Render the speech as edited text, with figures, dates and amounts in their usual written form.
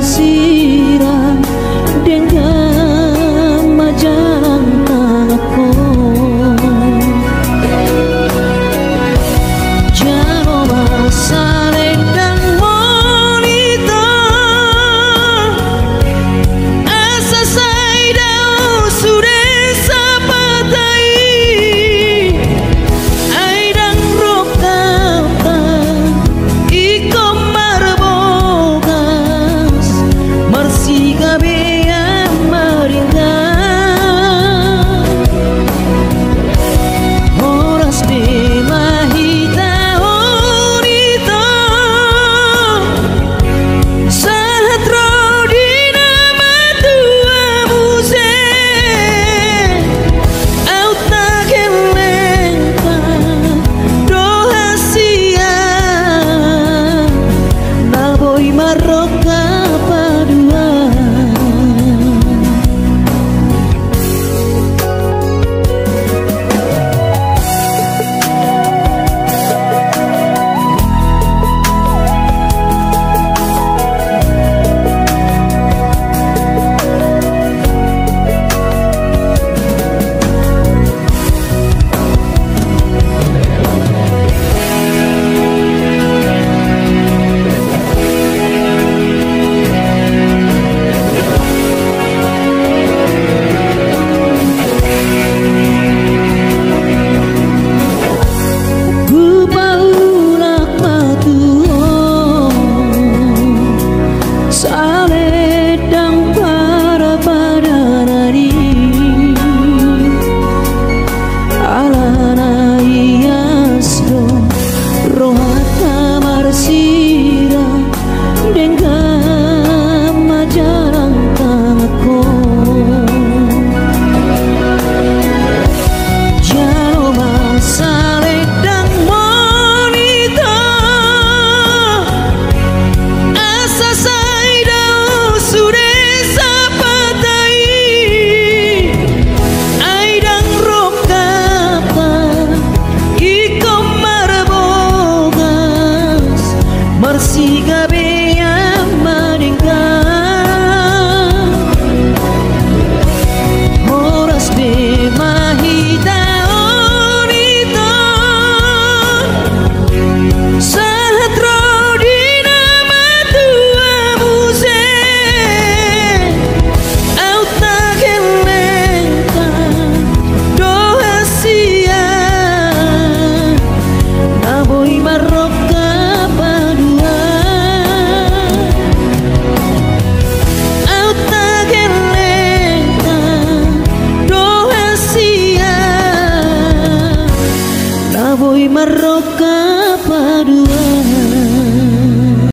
bersirah dengan majalah tanganku. Jangan saling dan wanita asa saidau sudah sapatai aidang rokata ikom marbogas marsi kabea maringgan horas belahita honita saat rodina matua muse auta kelengka doa sia naboy maroka padua. Marsi kabea maringgan horas be mahita honita saat rodina matua muse auta kelengka doa sia naboy maroka boy maroka padua.